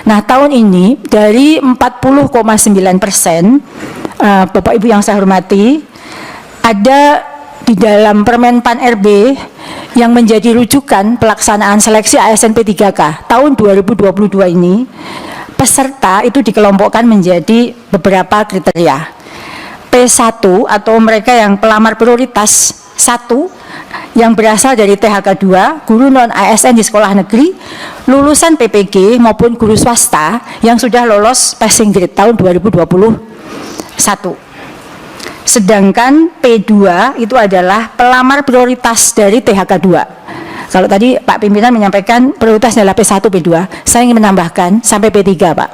Nah, tahun ini dari 40,9%, Bapak Ibu yang saya hormati, ada di dalam Permen Pan RB yang menjadi rujukan pelaksanaan seleksi ASN P3K tahun 2022 ini, peserta itu dikelompokkan menjadi beberapa kriteria. P1 atau mereka yang pelamar prioritas 1 yang berasal dari THK 2, guru non ASN di sekolah negeri, lulusan PPG maupun guru swasta yang sudah lolos passing grade tahun 2021. Sedangkan P2 itu adalah pelamar prioritas dari THK 2. Kalau tadi Pak Pimpinan menyampaikan prioritasnya adalah P1, P2, saya ingin menambahkan sampai P3, Pak.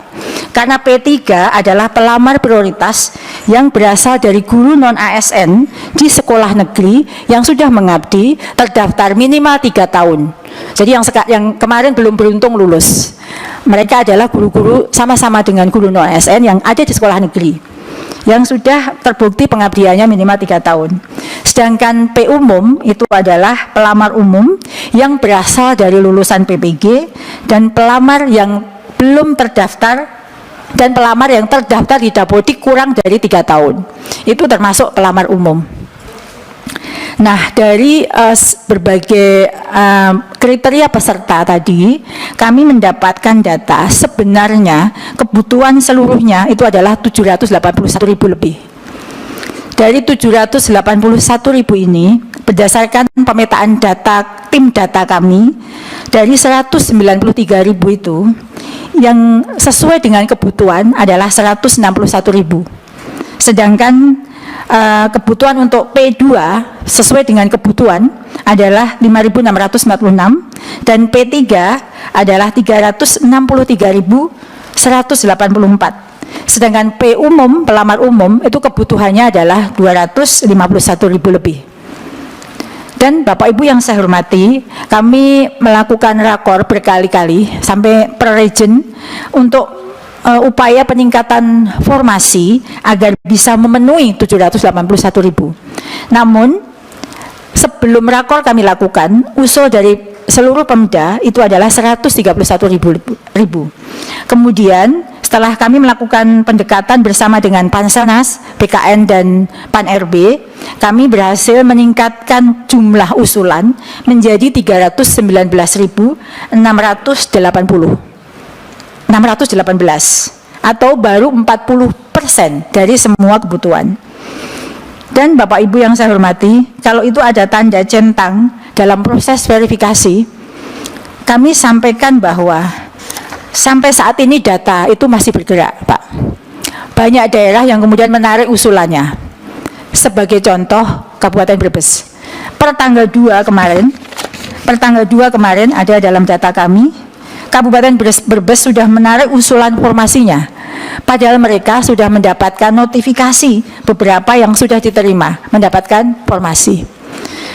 Karena P3 adalah pelamar prioritas yang berasal dari guru non-ASN di sekolah negeri yang sudah mengabdi terdaftar minimal 3 tahun. Jadi yang kemarin belum beruntung lulus. Mereka adalah guru-guru sama-sama dengan guru non-ASN yang ada di sekolah negeri yang sudah terbukti pengabdiannya minimal 3 tahun. Sedangkan P umum itu adalah pelamar umum yang berasal dari lulusan PPG dan pelamar yang belum terdaftar dan pelamar yang terdaftar di Dapodik kurang dari 3 tahun. Itu termasuk pelamar umum. Nah, dari berbagai kriteria peserta tadi, kami mendapatkan data sebenarnya kebutuhan seluruhnya itu adalah 781.000 lebih. Dari 781.000 ini, berdasarkan pemetaan data tim data kami, dari 193.000 itu, yang sesuai dengan kebutuhan adalah 161.000. Sedangkan kebutuhan untuk P2 sesuai dengan kebutuhan adalah 5.646 dan P3 adalah 363.184. Sedangkan P umum, pelamar umum itu kebutuhannya adalah 251.000 lebih. Dan Bapak Ibu yang saya hormati, kami melakukan rakor berkali-kali sampai per region untuk upaya peningkatan formasi agar bisa memenuhi 781.000. Namun sebelum rakor kami lakukan, usul dari seluruh Pemda itu adalah 131.000. Kemudian setelah kami melakukan pendekatan bersama dengan Panselnas, BKN dan Pan RB, kami berhasil meningkatkan jumlah usulan menjadi 618 atau baru 40% dari semua kebutuhan. Dan Bapak Ibu yang saya hormati, kalau itu ada tanda centang dalam proses verifikasi, kami sampaikan bahwa sampai saat ini data itu masih bergerak, Pak. Banyak daerah yang kemudian menarik usulannya. Sebagai contoh, Kabupaten Brebes. Per tanggal 2 kemarin ada dalam data kami, Kabupaten Brebes sudah menarik usulan formasinya, padahal mereka sudah mendapatkan notifikasi beberapa yang sudah diterima mendapatkan formasi.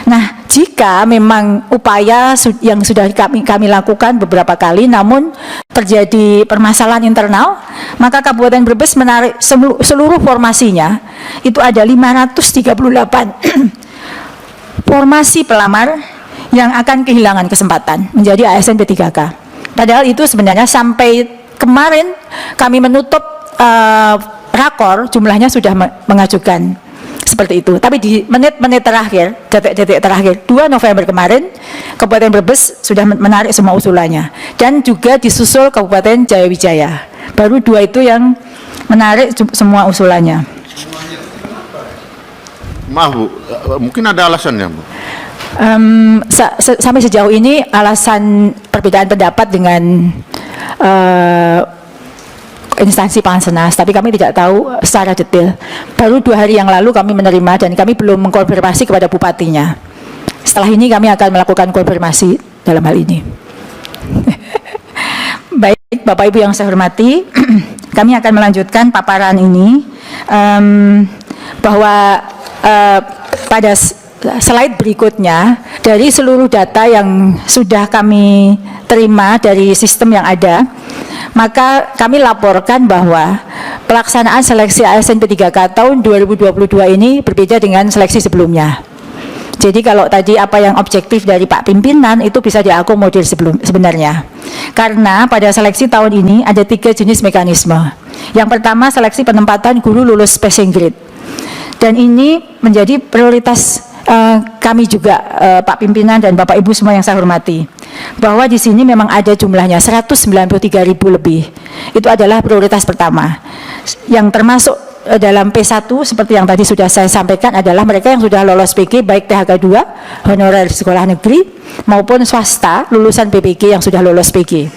Nah, jika memang upaya yang sudah kami lakukan beberapa kali, namun terjadi permasalahan internal, maka Kabupaten Brebes menarik seluruh formasinya, itu ada 538 formasi pelamar yang akan kehilangan kesempatan menjadi ASN P3K. Padahal itu sebenarnya sampai kemarin kami menutup rakor, jumlahnya sudah mengajukan seperti itu. Tapi di menit-menit terakhir, detik-detik terakhir, 2 November kemarin, Kabupaten Brebes sudah menarik semua usulannya. Dan juga disusul Kabupaten Jayawijaya. Baru 2 itu yang menarik semua usulannya. Maaf Bu, mungkin ada alasannya Bu? Sampai sejauh ini alasan perbedaan pendapat dengan instansi Panselnas, tapi kami tidak tahu secara detail. Baru 2 hari yang lalu kami menerima dan kami belum mengkonfirmasi kepada bupatinya. Setelah ini kami akan melakukan konfirmasi dalam hal ini. Baik, Bapak Ibu yang saya hormati, kami akan melanjutkan paparan ini bahwa pada slide berikutnya, dari seluruh data yang sudah kami terima dari sistem yang ada, maka kami laporkan bahwa pelaksanaan seleksi ASN P3K tahun 2022 ini berbeda dengan seleksi sebelumnya. Jadi kalau tadi apa yang objektif dari Pak Pimpinan itu bisa diakomodir sebenarnya. Karena pada seleksi tahun ini ada 3 jenis mekanisme. Yang pertama seleksi penempatan guru lulus passing grade. Dan ini menjadi prioritas kami juga, Pak Pimpinan dan Bapak Ibu semua yang saya hormati. Bahwa di sini memang ada jumlahnya 193.000 lebih. Itu adalah prioritas pertama. Yang termasuk dalam P1 seperti yang tadi sudah saya sampaikan adalah mereka yang sudah lolos PG baik THK 2 honorer sekolah negeri maupun swasta lulusan PPG yang sudah lolos PG.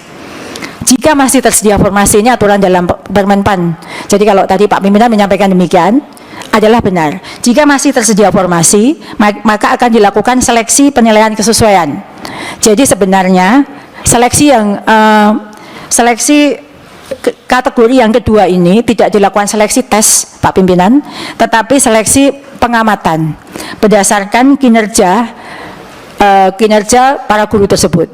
Jika masih tersedia formasi, ini aturan dalam Permenpan. Jadi kalau tadi Pak Pimpinan menyampaikan demikian adalah benar. Jika masih tersedia formasi, maka akan dilakukan seleksi penilaian kesesuaian. Jadi sebenarnya seleksi kategori yang kedua ini tidak dilakukan seleksi tes Pak Pimpinan, tetapi seleksi pengamatan berdasarkan kinerja para guru tersebut.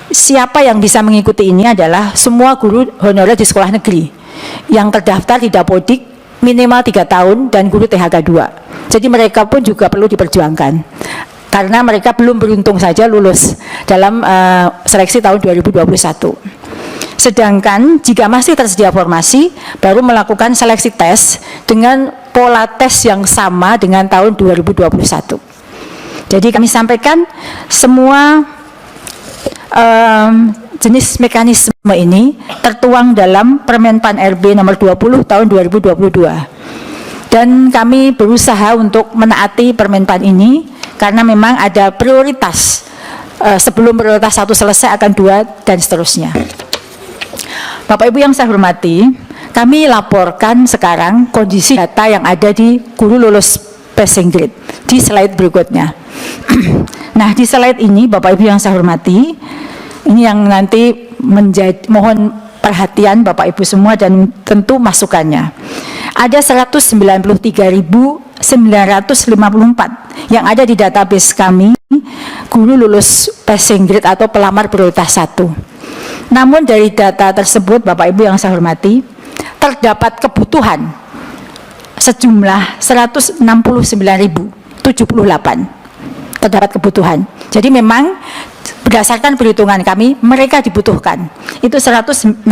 Siapa yang bisa mengikuti ini adalah semua guru honorer di sekolah negeri yang terdaftar di Dapodik minimal 3 tahun dan guru THK 2. Jadi mereka pun juga perlu diperjuangkan karena mereka belum beruntung saja lulus dalam seleksi tahun 2021. Sedangkan jika masih tersedia formasi, baru melakukan seleksi tes dengan pola tes yang sama dengan tahun 2021. Jadi kami sampaikan semua jenis mekanisme ini tertuang dalam Permenpan RB nomor 20 tahun 2022. Dan kami berusaha untuk menaati Permenpan ini karena memang ada prioritas. Sebelum prioritas 1 selesai akan 2 dan seterusnya. Bapak Ibu yang saya hormati, kami laporkan sekarang kondisi data yang ada di guru lulus passing grade di slide berikutnya. Nah, di slide ini Bapak Ibu yang saya hormati, ini yang nanti mohon perhatian Bapak Ibu semua dan tentu masukannya. Ada 193.954 yang ada di database kami guru lulus passing grade atau pelamar prioritas 1. Namun dari data tersebut Bapak Ibu yang saya hormati, terdapat kebutuhan sejumlah 169.078 terdapat kebutuhan. Jadi memang berdasarkan perhitungan kami mereka dibutuhkan itu 169.078.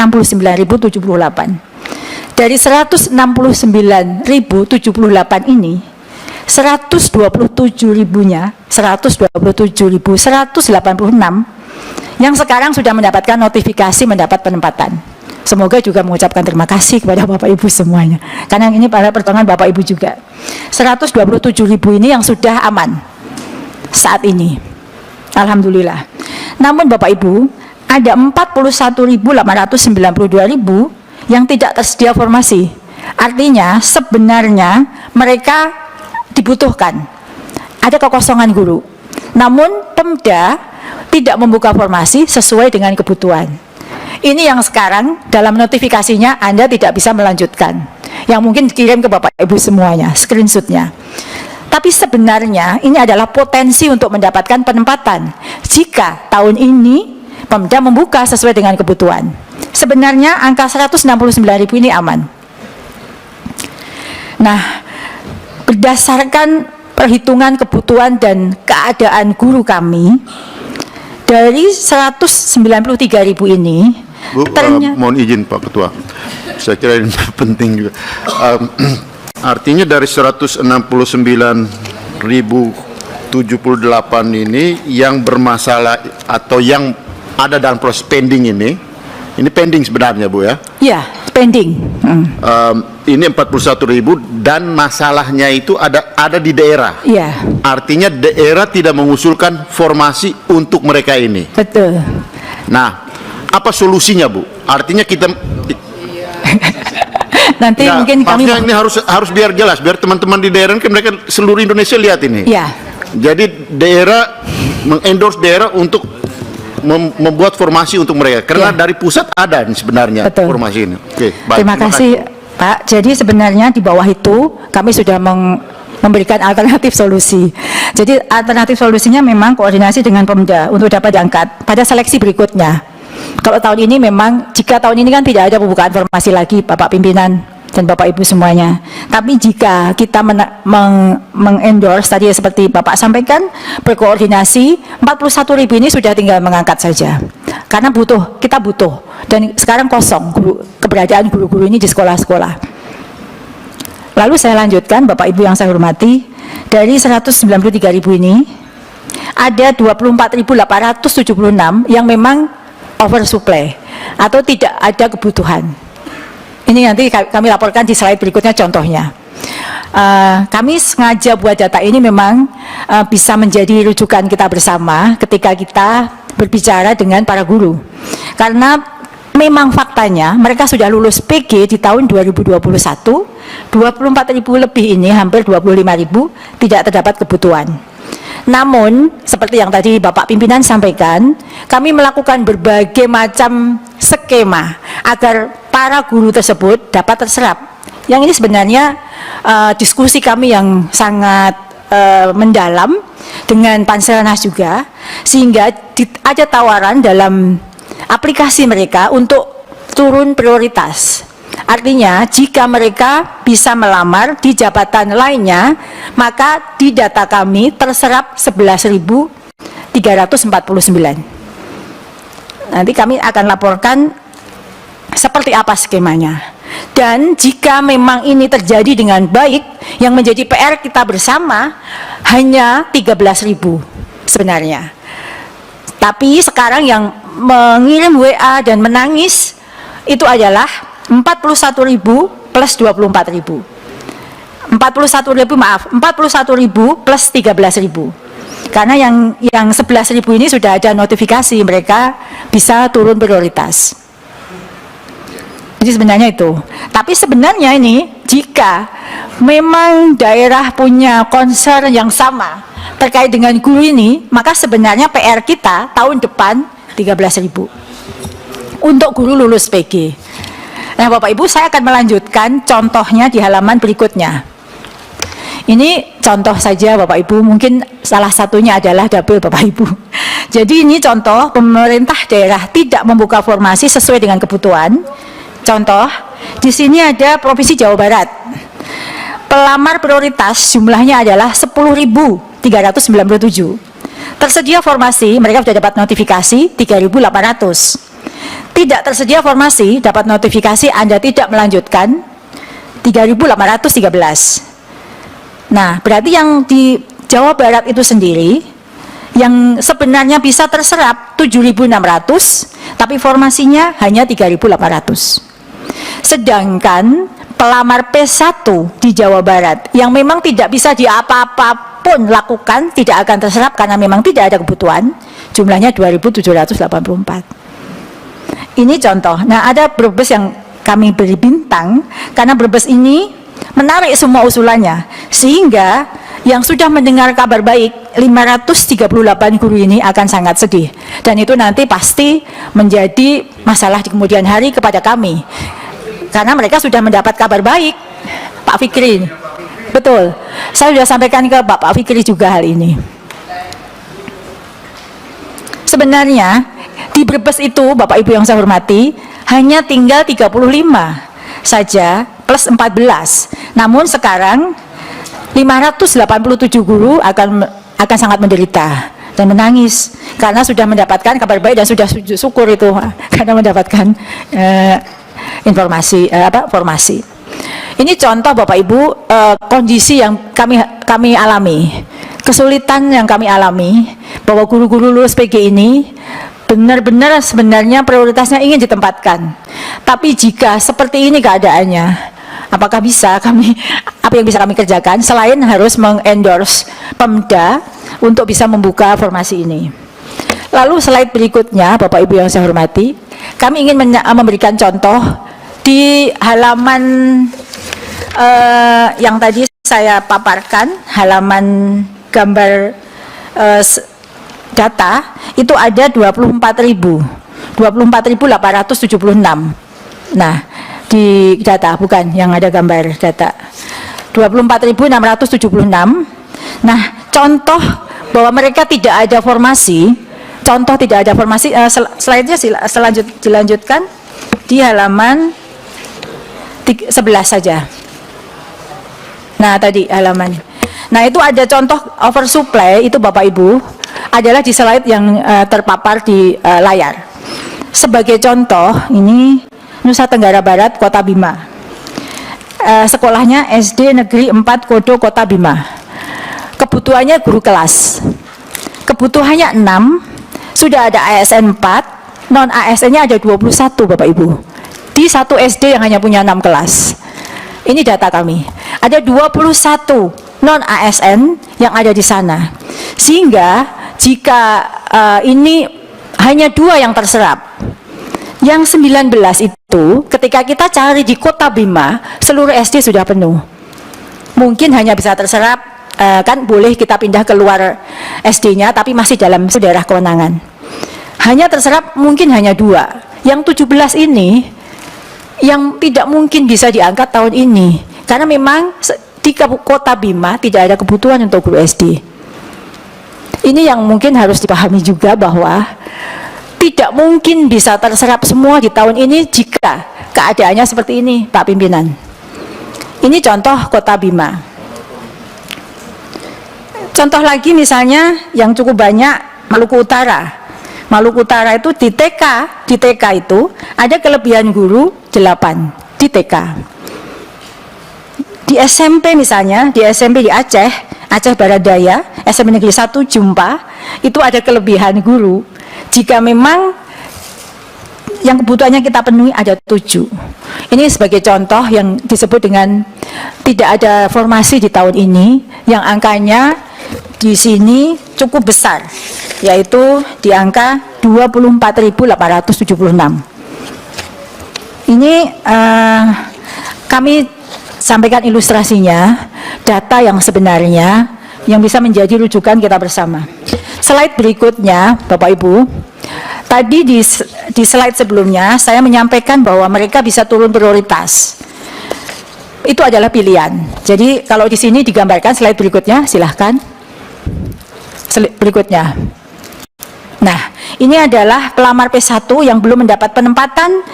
Dari 169.078 ini 127.000-nya 127.186 yang sekarang sudah mendapatkan notifikasi mendapat penempatan. Semoga juga mengucapkan terima kasih kepada Bapak Ibu semuanya. Karena ini pada pertolongan Bapak Ibu juga. 127.000 ini yang sudah aman saat ini. Alhamdulillah. Namun Bapak Ibu, ada 41.892.000 yang tidak tersedia formasi. Artinya sebenarnya mereka dibutuhkan. Ada kekosongan guru. Namun Pemda tidak membuka formasi sesuai dengan kebutuhan. Ini yang sekarang dalam notifikasinya Anda tidak bisa melanjutkan. Yang mungkin dikirim ke Bapak Ibu semuanya, screenshotnya. Tapi sebenarnya ini adalah potensi untuk mendapatkan penempatan. Jika tahun ini Pemda membuka sesuai dengan kebutuhan. Sebenarnya angka 169.000 ini aman. Nah, berdasarkan perhitungan kebutuhan dan keadaan guru kami, dari 193.000 ini Bu, mohon izin Pak Ketua, saya kira ini penting juga. Artinya dari 169.078 ini yang bermasalah atau yang ada dalam proses pending ini pending sebenarnya Bu ya? Iya, pending. Ini 41.000 dan masalahnya itu ada di daerah. Iya. Artinya daerah tidak mengusulkan formasi untuk mereka ini. Betul. Nah, apa solusinya Bu? Artinya kita nanti ya, mungkin kami ini harus biar jelas, biar teman-teman di daerah kan mereka seluruh Indonesia lihat ini. Iya. Jadi daerah mengendorse daerah untuk membuat formasi untuk mereka karena dari pusat ada sebenarnya. Betul. Formasi ini. Oke, baik. Terima kasih Pak. Jadi sebenarnya di bawah itu kami sudah memberikan alternatif solusi. Jadi alternatif solusinya memang koordinasi dengan Pemda untuk dapat diangkat pada seleksi berikutnya. Kalau tahun ini memang, jika tahun ini kan tidak ada pembukaan formasi lagi Bapak Pimpinan, dan Bapak Ibu semuanya. Tapi jika kita mengendorse tadi seperti Bapak sampaikan, berkoordinasi, 41.000 ini sudah tinggal mengangkat saja. Karena kita butuh, dan sekarang kosong keberadaan guru-guru ini di sekolah-sekolah. Lalu saya lanjutkan, Bapak Ibu yang saya hormati, dari 193.000 ini, ada 24.876 yang memang oversupply atau tidak ada kebutuhan. Ini nanti kami laporkan di slide berikutnya contohnya. Kami sengaja buat data ini memang bisa menjadi rujukan kita bersama ketika kita berbicara dengan para guru. Karena memang faktanya mereka sudah lulus PG di tahun 2021, 24.000 lebih ini, hampir 25.000 tidak terdapat kebutuhan. Namun, seperti yang tadi Bapak Pimpinan sampaikan, kami melakukan berbagai macam skema agar para guru tersebut dapat terserap. Yang ini sebenarnya diskusi kami yang sangat mendalam dengan Panselnas juga, sehingga ada tawaran dalam aplikasi mereka untuk turun prioritas. Artinya, jika mereka bisa melamar di jabatan lainnya, maka di data kami terserap 11.349. Nanti kami akan laporkan seperti apa skemanya. Dan jika memang ini terjadi dengan baik, yang menjadi PR kita bersama hanya 13.000 sebenarnya. Tapi sekarang yang mengirim WA dan menangis itu adalah 41.000 plus 24.000. 41.000 plus 13.000. Karena yang 11.000 ini sudah ada notifikasi mereka bisa turun prioritas. Jadi sebenarnya itu. Tapi sebenarnya ini jika memang daerah punya concern yang sama terkait dengan guru ini, maka sebenarnya PR kita tahun depan 13.000 untuk guru lulus PG. Nah, Bapak Ibu, saya akan melanjutkan contohnya di halaman berikutnya. Ini contoh saja Bapak Ibu, mungkin salah satunya adalah dapil Bapak Ibu. Jadi ini contoh pemerintah daerah tidak membuka formasi sesuai dengan kebutuhan. Contoh, di sini ada Provinsi Jawa Barat. Pelamar prioritas jumlahnya adalah 10.397. Tersedia formasi, mereka sudah dapat notifikasi 3.800. Tidak tersedia formasi, dapat notifikasi Anda tidak melanjutkan 3.813. Nah, berarti yang di Jawa Barat itu sendiri yang sebenarnya bisa terserap 7.600, tapi formasinya hanya 3.800. Sedangkan pelamar P1 di Jawa Barat yang memang tidak bisa diapa-apapun lakukan, tidak akan terserap karena memang tidak ada kebutuhan, jumlahnya 2.784. Ini contoh. Nah, ada Brebes yang kami beri bintang karena Brebes ini menarik semua usulannya, sehingga yang sudah mendengar kabar baik 538 guru ini akan sangat sedih, dan itu nanti pasti menjadi masalah di kemudian hari kepada kami karena mereka sudah mendapat kabar baik. Pak Fikri, betul, saya sudah sampaikan ke Bapak Fikri juga hal ini. Sebenarnya di Brebes itu, Bapak Ibu yang saya hormati, hanya tinggal 35 saja plus 14. Namun sekarang 587 guru akan sangat menderita dan menangis karena sudah mendapatkan kabar baik dan sudah syukur itu karena mendapatkan formasi. Ini contoh Bapak Ibu kondisi yang kami alami, kesulitan yang kami alami bahwa guru-guru lulus PG ini benar-benar sebenarnya prioritasnya ingin ditempatkan. Tapi jika seperti ini keadaannya, apakah bisa apa yang bisa kami kerjakan selain harus mengendorse Pemda untuk bisa membuka formasi ini. Lalu slide berikutnya, Bapak Ibu yang saya hormati, kami ingin memberikan contoh di halaman yang tadi saya paparkan, halaman gambar data itu ada 24.876. Nah, di data bukan yang ada gambar data 24.676. Nah, contoh bahwa mereka tidak ada formasi, slide-nya dilanjutkan di halaman 11 saja. Nah, tadi halaman. Nah, itu ada contoh oversupply itu Bapak Ibu, adalah di slide yang terpapar di layar. Sebagai contoh, ini Nusa Tenggara Barat, Kota Bima. Sekolahnya SD Negeri 4 Kodo, Kota Bima. Kebutuhannya guru kelas. Kebutuhannya 6, sudah ada ASN 4, non ASN-nya ada 21 Bapak Ibu. Di satu SD yang hanya punya 6 kelas. Ini data kami. Ada 21 non ASN yang ada di sana. Sehingga jika ini hanya 2 yang terserap, yang 19 itu ketika kita cari di Kota Bima, seluruh SD sudah penuh. Mungkin hanya bisa terserap, kan boleh kita pindah keluar SD-nya, tapi masih dalam daerah kewenangan. Hanya terserap mungkin hanya 2. Yang 17 ini yang tidak mungkin bisa diangkat tahun ini, karena memang di Kota Bima tidak ada kebutuhan untuk guru SD. Ini yang mungkin harus dipahami juga, bahwa tidak mungkin bisa terserap semua di tahun ini jika keadaannya seperti ini, Pak Pimpinan. Ini contoh Kota Bima. Contoh lagi misalnya yang cukup banyak, Maluku Utara. Maluku Utara itu di TK itu ada kelebihan guru 8 di TK. Di SMP misalnya, di SMP di Aceh Barat Daya, SMP Negeri 1 Jumpa, itu ada kelebihan guru. Jika memang yang kebutuhannya kita penuhi ada 7. Ini sebagai contoh yang disebut dengan tidak ada formasi di tahun ini, yang angkanya di sini cukup besar, yaitu di angka 24.876. Ini kami sampaikan ilustrasinya, data yang sebenarnya yang bisa menjadi rujukan kita bersama. Slide berikutnya, Bapak Ibu, tadi di slide sebelumnya saya menyampaikan bahwa mereka bisa turun prioritas. Itu adalah pilihan. Jadi kalau di sini digambarkan slide berikutnya, silahkan. Berikutnya. Nah, ini adalah pelamar P1 yang belum mendapat penempatan,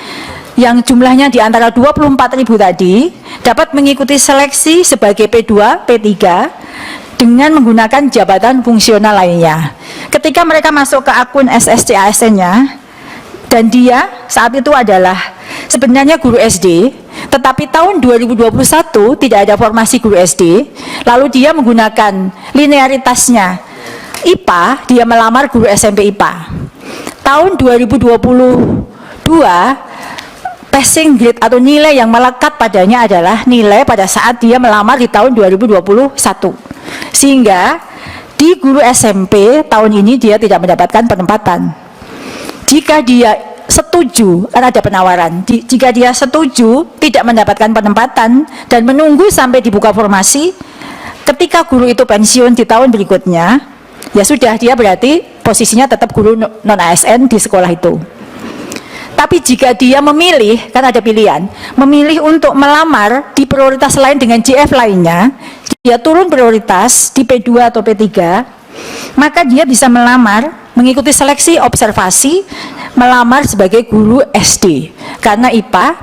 yang jumlahnya di antara 24.000 tadi, dapat mengikuti seleksi sebagai P2, P3 dengan menggunakan jabatan fungsional lainnya. Ketika mereka masuk ke akun SSC ASN-nya, dan dia saat itu adalah sebenarnya guru SD, tetapi tahun 2021 tidak ada formasi guru SD, lalu dia menggunakan linearitasnya IPA, dia melamar guru SMP IPA. Tahun 2022, passing grade atau nilai yang melekat padanya adalah nilai pada saat dia melamar di tahun 2021. Sehingga di guru SMP tahun ini dia tidak mendapatkan penempatan. Jika dia setuju, karena ada penawaran, jika dia setuju tidak mendapatkan penempatan dan menunggu sampai dibuka formasi, ketika guru itu pensiun di tahun berikutnya, ya sudah, dia berarti posisinya tetap guru non-ASN di sekolah itu. Tapi jika dia memilih, kan ada pilihan, memilih untuk melamar di prioritas lain dengan JF lainnya, dia turun prioritas di P2 atau P3, maka dia bisa melamar, mengikuti seleksi observasi, melamar sebagai guru SD. Karena IPA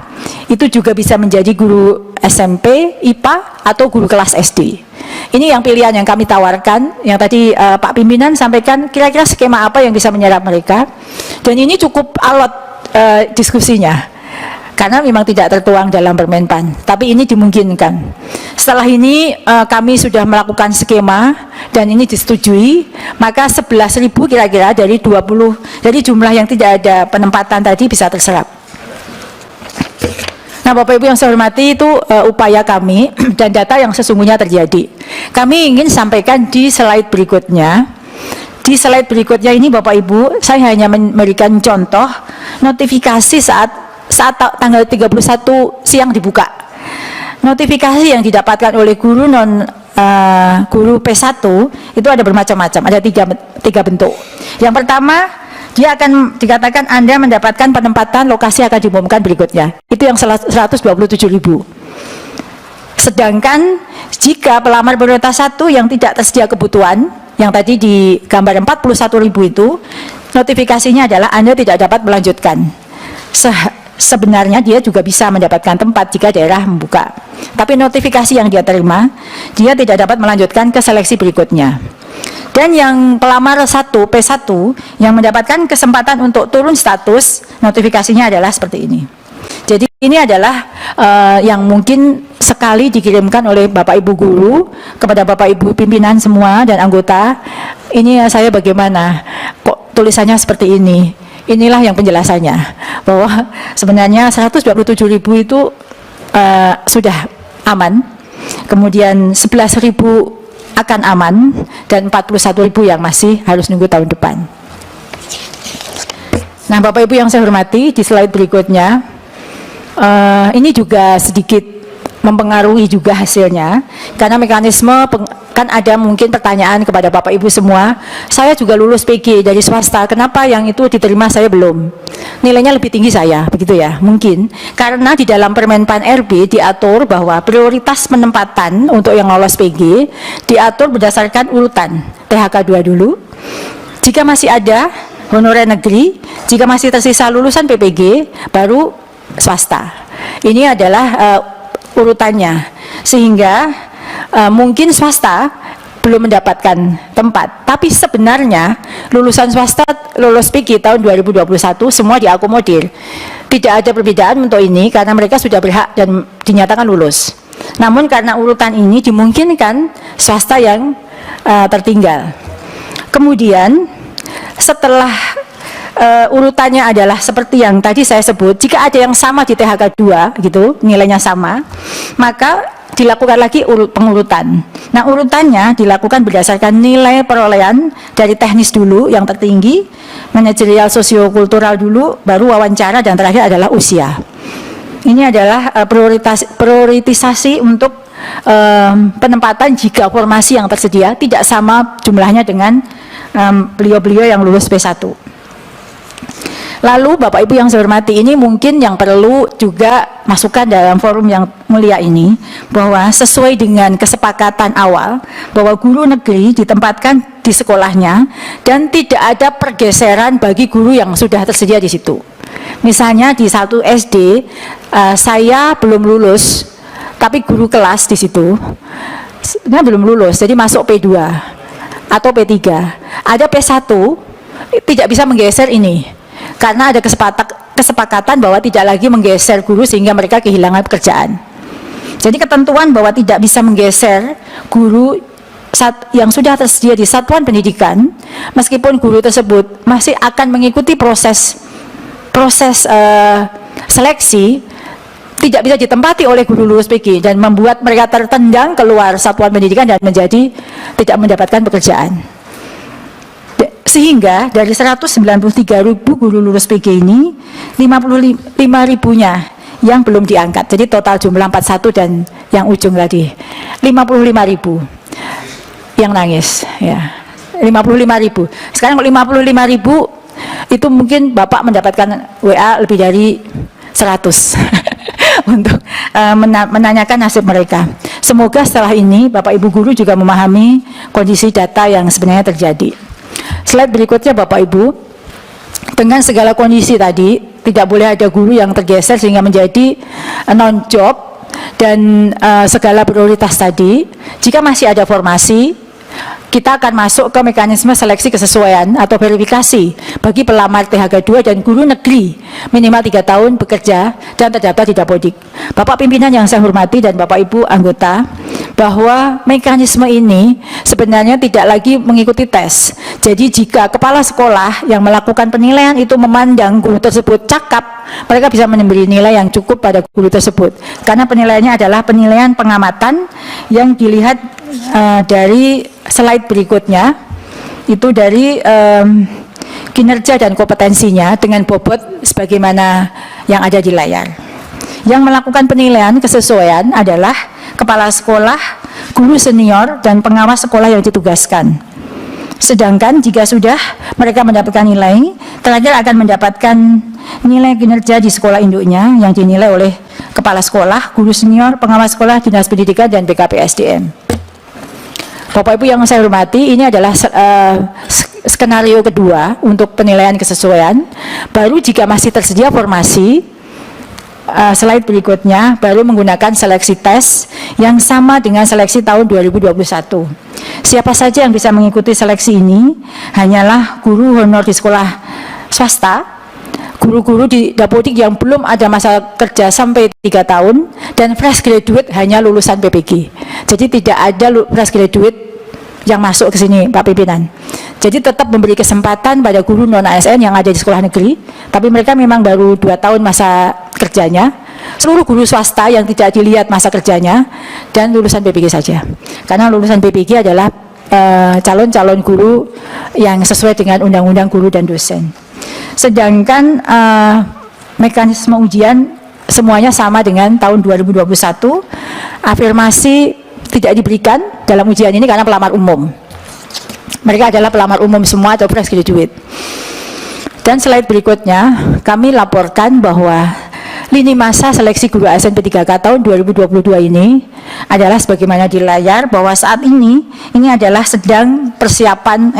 itu juga bisa menjadi guru SMP, IPA, atau guru kelas SD. Ini yang pilihan yang kami tawarkan, yang tadi Pak Pimpinan sampaikan, kira-kira skema apa yang bisa menyerap mereka. Dan ini cukup alot diskusinya, karena memang tidak tertuang dalam Permenpan, tapi ini dimungkinkan. Setelah ini kami sudah melakukan skema dan ini disetujui, maka 11.000 kira-kira dari 20, dari jumlah yang tidak ada penempatan tadi bisa terserap. Nah, Bapak Ibu yang saya hormati, itu upaya kami dan data yang sesungguhnya terjadi. Kami ingin sampaikan di slide berikutnya. Di slide berikutnya ini Bapak Ibu, saya hanya memberikan contoh notifikasi saat tanggal 31 siang dibuka. Notifikasi yang didapatkan oleh guru guru P1 itu ada bermacam-macam, ada tiga bentuk. Yang pertama, dia akan dikatakan Anda mendapatkan penempatan, lokasi akan diumumkan berikutnya. Itu yang 127.000. Sedangkan jika pelamar prioritas 1 yang tidak tersedia kebutuhan, yang tadi di gambar 41.000 itu, notifikasinya adalah Anda tidak dapat melanjutkan. sebenarnya dia juga bisa mendapatkan tempat jika daerah membuka. Tapi notifikasi yang dia terima, dia tidak dapat melanjutkan ke seleksi berikutnya. Dan yang pelamar 1 P1 yang mendapatkan kesempatan untuk turun status, notifikasinya adalah seperti ini. Jadi ini adalah yang mungkin sekali dikirimkan oleh Bapak Ibu guru kepada Bapak Ibu pimpinan semua dan anggota. Ini saya bagaimana kok tulisannya seperti ini. Inilah yang penjelasannya, bahwa sebenarnya 127.000 itu sudah aman, kemudian 11.000 akan aman, dan 41.000 yang masih harus nunggu tahun depan. Nah, Bapak Ibu yang saya hormati, di slide berikutnya, ini juga sedikit mempengaruhi juga hasilnya, karena mekanisme kan ada mungkin pertanyaan kepada Bapak Ibu semua, saya juga lulus PG dari swasta, kenapa yang itu diterima saya belum? Nilainya lebih tinggi saya, begitu ya? Mungkin karena di dalam Permenpan RB diatur bahwa prioritas penempatan untuk yang lolos PG diatur berdasarkan urutan THK 2 dulu, jika masih ada honorer negeri, jika masih tersisa lulusan PPG, baru swasta. Ini adalah urutannya, sehingga mungkin swasta belum mendapatkan tempat, tapi sebenarnya lulusan swasta lulus PG tahun 2021 semua diakomodir. Tidak ada perbedaan untuk ini karena mereka sudah berhak dan dinyatakan lulus. Namun karena urutan ini dimungkinkan swasta yang tertinggal. Kemudian setelah urutannya adalah seperti yang tadi saya sebut, jika ada yang sama di THK 2 gitu, nilainya sama, maka dilakukan lagi pengurutan. Nah, urutannya dilakukan berdasarkan nilai perolehan dari teknis dulu yang tertinggi, manajerial sosiokultural dulu, baru wawancara, dan terakhir adalah usia. Ini adalah prioritisasi untuk penempatan jika formasi yang tersedia tidak sama jumlahnya dengan beliau-beliau yang lulus P1. Lalu Bapak Ibu yang saya hormati, ini mungkin yang perlu juga masukkan dalam forum yang mulia ini, bahwa sesuai dengan kesepakatan awal bahwa guru negeri ditempatkan di sekolahnya dan tidak ada pergeseran bagi guru yang sudah tersedia di situ. Misalnya di 1 SD saya belum lulus, tapi guru kelas di situ belum lulus, jadi masuk P2 atau P3. Ada P1 tidak bisa menggeser ini, karena ada kesepakatan bahwa tidak lagi menggeser guru sehingga mereka kehilangan pekerjaan. Jadi ketentuan bahwa tidak bisa menggeser guru yang sudah tersedia di satuan pendidikan, meskipun guru tersebut masih akan mengikuti proses seleksi, tidak bisa ditempati oleh guru lulus PG dan membuat mereka tertendang keluar satuan pendidikan dan menjadi tidak mendapatkan pekerjaan. Sehingga dari 193.000 guru lulus PG ini, 55.000-nya yang belum diangkat. Jadi total jumlah 41 dan yang ujung tadi 55.000 yang nangis ya. 55.000. Sekarang 55.000 itu mungkin Bapak mendapatkan WA lebih dari 100 untuk menanyakan nasib mereka. Semoga setelah ini Bapak Ibu guru juga memahami kondisi data yang sebenarnya terjadi. Slide berikutnya Bapak Ibu, dengan segala kondisi tadi, tidak boleh ada guru yang tergeser sehingga menjadi non-job dan segala prioritas tadi, jika masih ada formasi, kita akan masuk ke mekanisme seleksi kesesuaian atau verifikasi bagi pelamar THK 2 dan guru negeri minimal 3 tahun bekerja dan terdaftar di Dapodik. Bapak pimpinan yang saya hormati dan Bapak Ibu anggota, bahwa mekanisme ini sebenarnya tidak lagi mengikuti tes. Jadi jika kepala sekolah yang melakukan penilaian itu memandang guru tersebut cakap, mereka bisa memberi nilai yang cukup pada guru tersebut. Karena penilaiannya adalah penilaian pengamatan yang dilihat dari slide berikutnya, itu dari kinerja dan kompetensinya dengan bobot sebagaimana yang ada di layar. Yang melakukan penilaian kesesuaian adalah kepala sekolah, guru senior, dan pengawas sekolah yang ditugaskan. Sedangkan jika sudah mereka mendapatkan nilai, terakhir akan mendapatkan nilai kinerja di sekolah induknya yang dinilai oleh kepala sekolah, guru senior, pengawas sekolah, dinas pendidikan, dan BKP SDM. Bapak Ibu yang saya hormati, ini adalah skenario kedua untuk penilaian kesesuaian. Baru jika masih tersedia formasi, slide berikutnya baru menggunakan seleksi tes yang sama dengan seleksi tahun 2021. Siapa saja yang bisa mengikuti seleksi ini hanyalah guru honor di sekolah swasta, guru-guru di Dapodik yang belum ada masa kerja sampai 3 tahun, dan fresh graduate hanya lulusan PPG. Jadi tidak ada fresh graduate yang masuk ke sini, Pak Pimpinan. Jadi tetap memberi kesempatan pada guru non-ASN yang ada di sekolah negeri, tapi mereka memang baru 2 tahun masa kerjanya. Seluruh guru swasta yang tidak dilihat masa kerjanya, dan lulusan PPG saja. Karena lulusan PPG adalah calon-calon guru yang sesuai dengan Undang-Undang Guru dan Dosen. Sedangkan mekanisme ujian semuanya sama dengan tahun 2021, afirmasi tidak diberikan dalam ujian ini karena pelamar umum. Mereka adalah pelamar umum semua atau fresh graduate. Dan slide berikutnya, kami laporkan bahwa lini masa seleksi guru ASN P3K tahun 2022 ini adalah sebagaimana di layar, bahwa saat ini adalah sedang persiapan,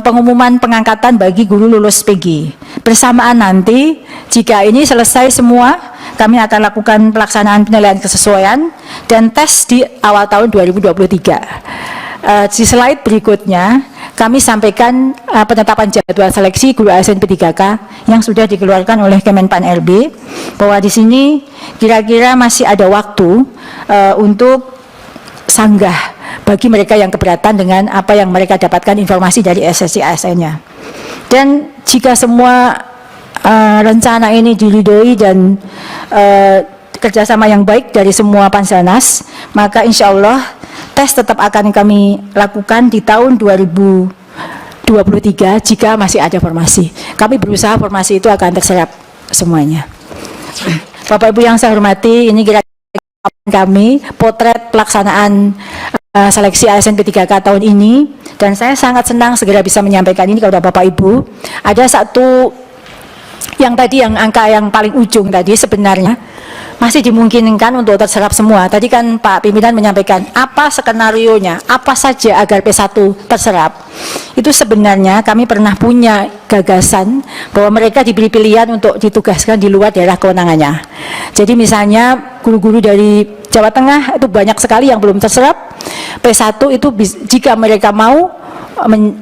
pengumuman pengangkatan bagi guru lulus PG. Bersamaan nanti, jika ini selesai semua, kami akan lakukan pelaksanaan penilaian kesesuaian dan tes di awal tahun 2023. Di slide berikutnya, kami sampaikan penetapan jadwal seleksi guru ASN P3K yang sudah dikeluarkan oleh Kemenpan RB, bahwa di sini kira-kira masih ada waktu untuk sanggah bagi mereka yang keberatan dengan apa yang mereka dapatkan informasi dari SSC ASN-nya. Dan jika semua rencana ini diridhoi dan kerjasama yang baik dari semua Panselnas, maka insya Allah tes tetap akan kami lakukan di tahun 2023 jika masih ada formasi. Kami berusaha formasi itu akan terserap semuanya. Bapak Ibu yang saya hormati, ini kira-kira kami potret pelaksanaan seleksi ASN P3K tahun ini, dan saya sangat senang segera bisa menyampaikan ini kepada Bapak Ibu. Ada satu yang tadi, yang angka yang paling ujung tadi, sebenarnya masih dimungkinkan untuk terserap semua. Tadi kan Pak Pimpinan menyampaikan apa skenarionya, apa saja agar P1 terserap. Itu sebenarnya kami pernah punya gagasan bahwa mereka diberi pilihan untuk ditugaskan di luar daerah kewenangannya. Jadi misalnya guru-guru dari Jawa Tengah itu banyak sekali yang belum terserap. P1 itu jika mereka mau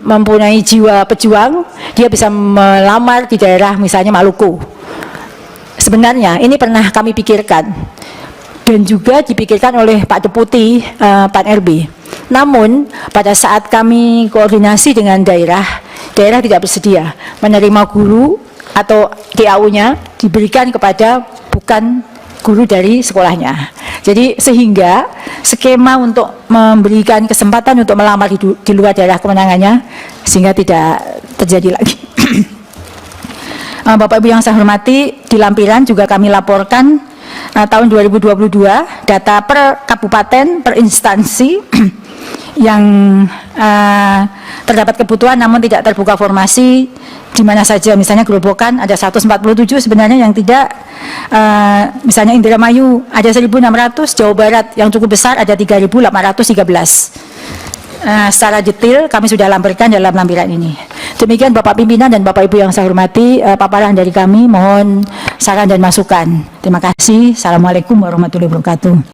mempunyai jiwa pejuang, dia bisa melamar di daerah misalnya Maluku. Sebenarnya ini pernah kami pikirkan dan juga dipikirkan oleh Pak Deputi Pan RB. Namun pada saat kami koordinasi dengan daerah tidak bersedia menerima guru atau DAU-nya diberikan kepada bukan guru dari sekolahnya. Jadi sehingga skema untuk memberikan kesempatan untuk melamar di luar daerah kewenangannya sehingga tidak terjadi lagi. Bapak Ibu yang saya hormati, di lampiran juga kami laporkan tahun 2022 data per kabupaten, per instansi yang terdapat kebutuhan namun tidak terbuka formasi di mana saja. Misalnya Gerobokan ada 147 sebenarnya yang tidak, misalnya Indramayu ada 1.600, Jawa Barat yang cukup besar ada 3.813. Secara detail kami sudah lampirkan dalam lampiran ini. Demikian Bapak Pimpinan dan Bapak Ibu yang saya hormati, paparan dari kami, mohon saran dan masukan. Terima kasih. Assalamualaikum warahmatullahi wabarakatuh.